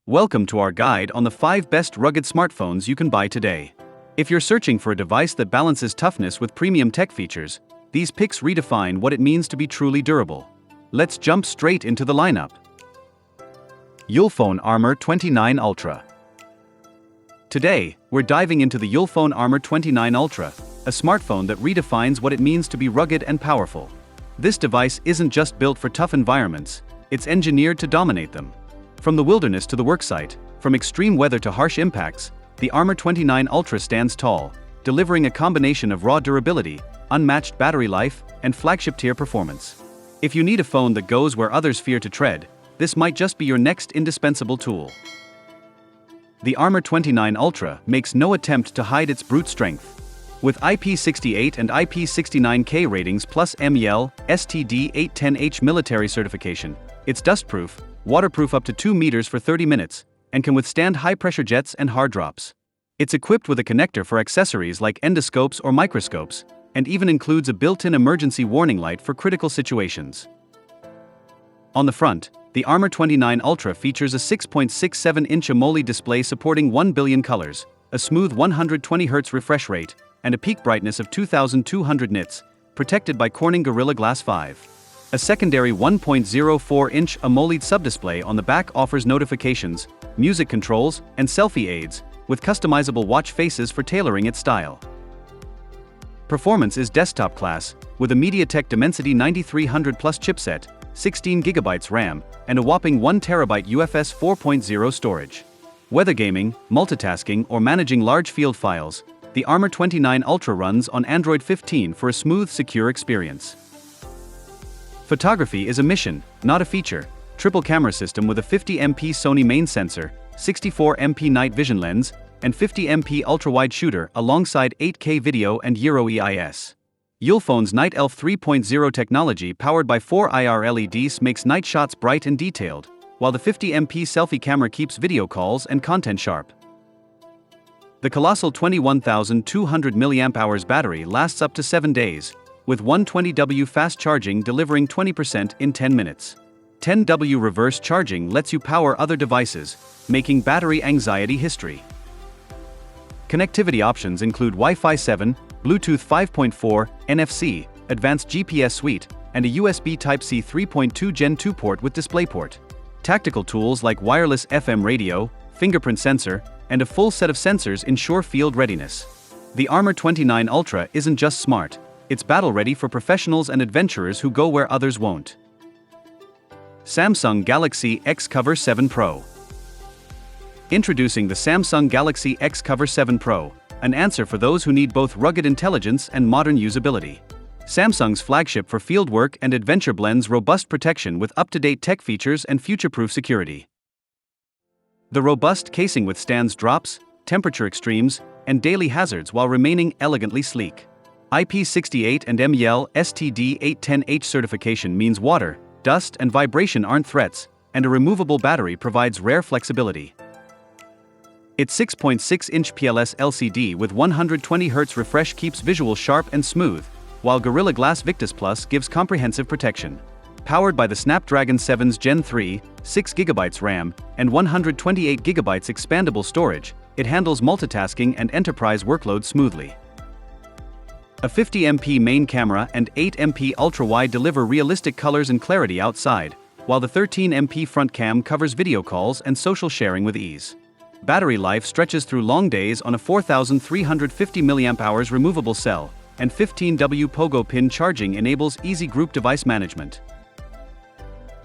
Welcome to our guide on the 5 best rugged smartphones you can buy today. If you're searching for a device that balances toughness with premium tech features, these picks redefine what it means to be truly durable. Let's jump straight into the lineup. Ulefone Armor 29 Ultra. Today, we're diving into the Ulefone Armor 29 Ultra, a smartphone that redefines what it means to be rugged and powerful. This device isn't just built for tough environments, it's engineered to dominate them. From the wilderness to the worksite, from extreme weather to harsh impacts, the Armor 29 Ultra stands tall, delivering a combination of raw durability, unmatched battery life, and flagship-tier performance. If you need a phone that goes where others fear to tread, this might just be your next indispensable tool. The Armor 29 Ultra makes no attempt to hide its brute strength. With IP68 and IP69K ratings plus MEL, STD 810H military certification, it's dustproof, waterproof up to 2 meters for 30 minutes, and can withstand high-pressure jets and hard drops. It's equipped with a connector for accessories like endoscopes or microscopes, and even includes a built-in emergency warning light for critical situations. On the front, the Armor 29 Ultra features a 6.67-inch AMOLED display supporting 1 billion colors, a smooth 120Hz refresh rate, and a peak brightness of 2200 nits, protected by Corning Gorilla Glass 5. A secondary 1.04-inch AMOLED subdisplay on the back offers notifications, music controls, and selfie aids, with customizable watch faces for tailoring its style. Performance is desktop class, with a MediaTek Dimensity 9300 Plus chipset, 16GB RAM, and a whopping 1TB UFS 4.0 storage. Whether gaming, multitasking, or managing large field files, the Armor 29 Ultra runs on Android 15 for a smooth, secure experience. Photography is a mission, not a feature. Triple camera system with a 50MP Sony main sensor, 64MP night vision lens, and 50MP ultra-wide shooter alongside 8K video and Euro EIS. Ulefone's Night Elf 3.0 technology powered by 4 IR LEDs makes night shots bright and detailed, while the 50MP selfie camera keeps video calls and content sharp. The colossal 21,200 mAh battery lasts up to 7 days, with 120W fast charging delivering 20% in 10 minutes. 10W reverse charging lets you power other devices, making battery anxiety history. Connectivity options include Wi-Fi 7, Bluetooth 5.4, NFC, advanced GPS suite, and a USB Type-C 3.2 Gen 2 port with DisplayPort. Tactical tools like wireless FM radio, fingerprint sensor, and a full set of sensors ensure field readiness. The Armor 29 Ultra isn't just smart, it's battle-ready for professionals and adventurers who go where others won't. Samsung Galaxy XCover7 Pro. Introducing the Samsung Galaxy XCover7 Pro, an answer for those who need both rugged intelligence and modern usability. Samsung's flagship for fieldwork and adventure blends robust protection with up-to-date tech features and future-proof security. The robust casing withstands drops, temperature extremes, and daily hazards while remaining elegantly sleek. IP68 and MEL STD 810H certification means water, dust, and vibration aren't threats, and a removable battery provides rare flexibility. Its 6.6-inch PLS LCD with 120Hz refresh keeps visuals sharp and smooth, while Gorilla Glass Victus Plus gives comprehensive protection. Powered by the Snapdragon 7's Gen 3, 6GB RAM, and 128GB expandable storage, it handles multitasking and enterprise workloads smoothly. A 50MP main camera and 8MP ultra-wide deliver realistic colors and clarity outside, while the 13MP front cam covers video calls and social sharing with ease. Battery life stretches through long days on a 4,350 mAh removable cell, and 15W Pogo pin charging enables easy group device management.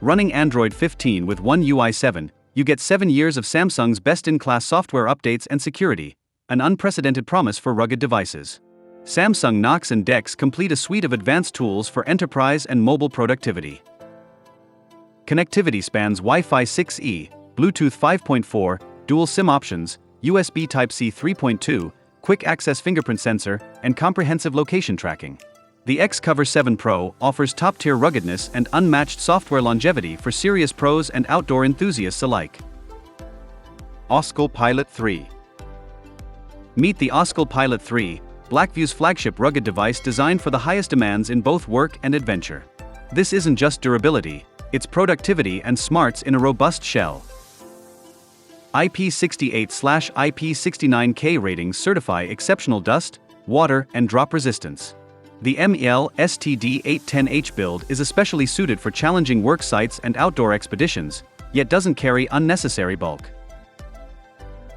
Running Android 15 with One UI 7, you get 7 years of Samsung's best-in-class software updates and security, an unprecedented promise for rugged devices. Samsung Knox and DeX complete a suite of advanced tools for enterprise and mobile productivity. Connectivity spans Wi-Fi 6E, Bluetooth 5.4, dual SIM options, USB Type-C 3.2, quick access fingerprint sensor, and comprehensive location tracking. The XCover7 Pro offers top-tier ruggedness and unmatched software longevity for serious pros and outdoor enthusiasts alike. Oscal Pilot 3. Meet the Oscal Pilot 3, Blackview's flagship rugged device designed for the highest demands in both work and adventure. This isn't just durability, it's productivity and smarts in a robust shell. IP68/IP69K ratings certify exceptional dust, water, and drop resistance. The MEL STD810H build is especially suited for challenging work sites and outdoor expeditions, yet doesn't carry unnecessary bulk.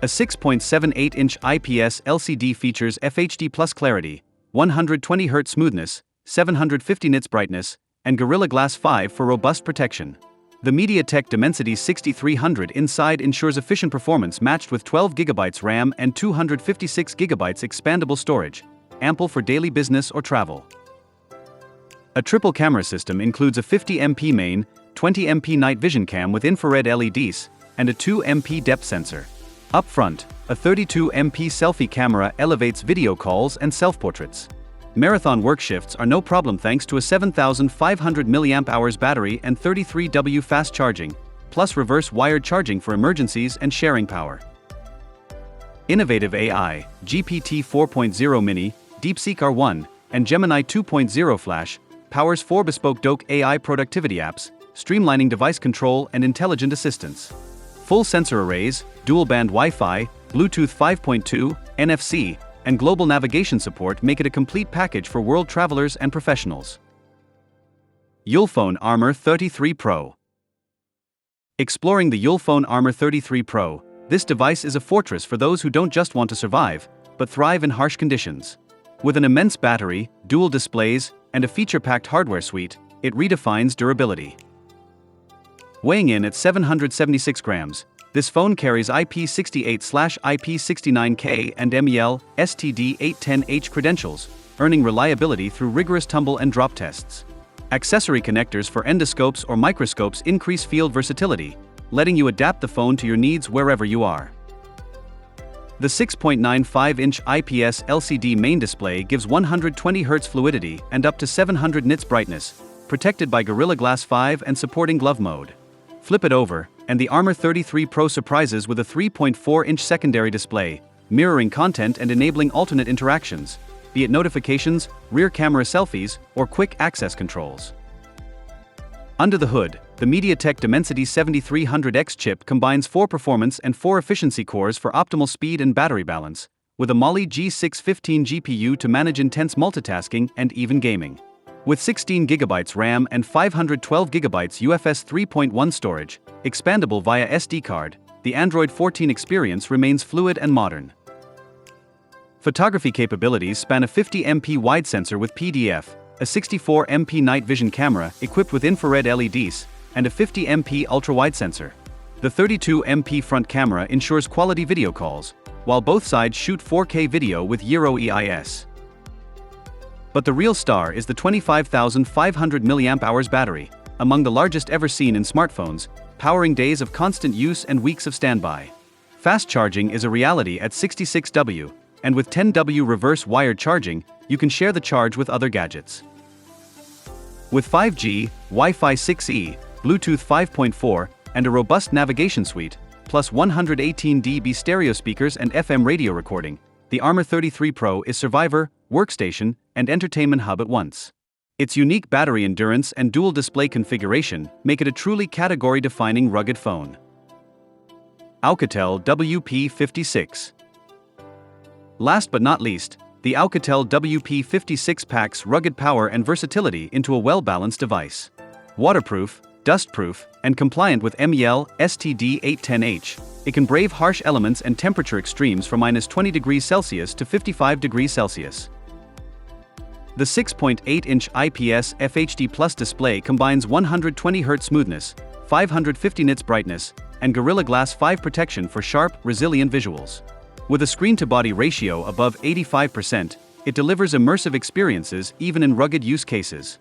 A 6.78-inch IPS LCD features FHD Plus clarity, 120Hz smoothness, 750 nits brightness, and Gorilla Glass 5 for robust protection. The MediaTek Dimensity 6300 inside ensures efficient performance matched with 12GB RAM and 256GB expandable storage, ample for daily business or travel. A triple camera system includes a 50MP main, 20MP night vision cam with infrared LEDs, and a 2MP depth sensor. Up front, a 32MP selfie camera elevates video calls and self-portraits. Marathon work shifts are no problem thanks to a 7,500 mAh battery and 33W fast charging, plus reverse wired charging for emergencies and sharing power. Innovative AI, GPT 4.0 Mini, DeepSeek R1, and Gemini 2.0 Flash powers 4 bespoke DOC AI productivity apps, streamlining device control and intelligent assistance. Full sensor arrays, dual-band Wi-Fi, Bluetooth 5.2, NFC, and global navigation support make it a complete package for world travelers and professionals. Ulefone Armor 33 Pro. Exploring the Ulefone Armor 33 Pro, this device is a fortress for those who don't just want to survive, but thrive in harsh conditions. With an immense battery, dual displays, and a feature-packed hardware suite, it redefines durability. Weighing in at 776 grams, this phone carries IP68/IP69K and MEL STD810H credentials, earning reliability through rigorous tumble and drop tests. Accessory connectors for endoscopes or microscopes increase field versatility, letting you adapt the phone to your needs wherever you are. The 6.95-inch IPS LCD main display gives 120Hz fluidity and up to 700 nits brightness, protected by Gorilla Glass 5 and supporting glove mode. Flip it over, and the Armor 33 Pro surprises with a 3.4-inch secondary display, mirroring content and enabling alternate interactions, be it notifications, rear camera selfies, or quick access controls. Under the hood, the MediaTek Dimensity 7300X chip combines 4 performance and 4 efficiency cores for optimal speed and battery balance, with a Mali G615 GPU to manage intense multitasking and even gaming. With 16GB RAM and 512GB UFS 3.1 storage, expandable via SD card, the Android 14 experience remains fluid and modern. Photography capabilities span a 50MP wide sensor with PDF, a 64MP night vision camera equipped with infrared LEDs, and a 50MP ultra-wide sensor. The 32MP front camera ensures quality video calls, while both sides shoot 4K video with Euro EIS. But the real star is the 25,500 mAh battery, among the largest ever seen in smartphones, powering days of constant use and weeks of standby. Fast charging is a reality at 66W, and with 10W reverse wired charging, you can share the charge with other gadgets. With 5G, Wi-Fi 6E, Bluetooth 5.4, and a robust navigation suite, plus 118 dB stereo speakers and FM radio recording, the Armor 33 Pro is survivor, workstation, and entertainment hub at once. Its unique battery endurance and dual display configuration make it a truly category-defining rugged phone. Oukitel WP56. Last but not least, the Oukitel WP56 packs rugged power and versatility into a well-balanced device. Waterproof, dustproof, and compliant with MEL STD810H, it can brave harsh elements and temperature extremes from -20°C to 55°C. The 6.8-inch IPS FHD Plus display combines 120Hz smoothness, 550 nits brightness, and Gorilla Glass 5 protection for sharp, resilient visuals. With a screen-to-body ratio above 85%, it delivers immersive experiences even in rugged use cases.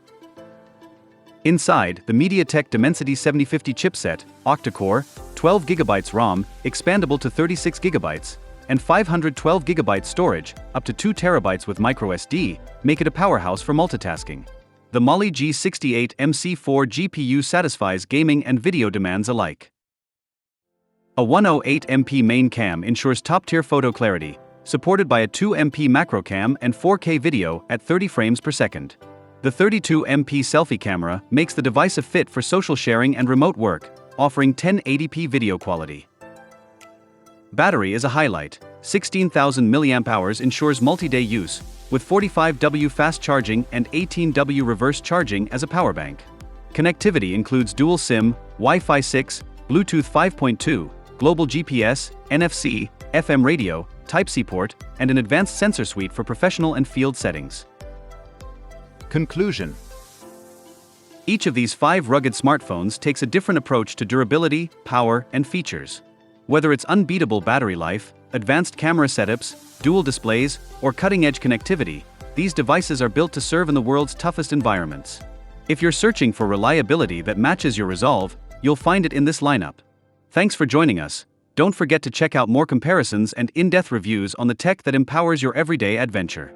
Inside, the MediaTek Dimensity 7050 chipset, octa-core, 12GB ROM, expandable to 36GB, and 512GB storage, up to 2TB with microSD, make it a powerhouse for multitasking. The Mali G68 MC4 GPU satisfies gaming and video demands alike. A 108MP main cam ensures top-tier photo clarity, supported by a 2MP macro cam and 4K video at 30 frames per second. The 32MP selfie camera makes the device a fit for social sharing and remote work, offering 1080p video quality. Battery is a highlight. 16,000 mAh ensures multi-day use, with 45W fast charging and 18W reverse charging as a power bank. Connectivity includes dual SIM, Wi-Fi 6, Bluetooth 5.2, global GPS, NFC, FM radio, Type-C port, and an advanced sensor suite for professional and field settings. Conclusion. Each of these 5 rugged smartphones takes a different approach to durability, power, and features. Whether it's unbeatable battery life, advanced camera setups, dual displays, or cutting-edge connectivity, these devices are built to serve in the world's toughest environments. If you're searching for reliability that matches your resolve, you'll find it in this lineup. Thanks for joining us. Don't forget to check out more comparisons and in-depth reviews on the tech that empowers your everyday adventure.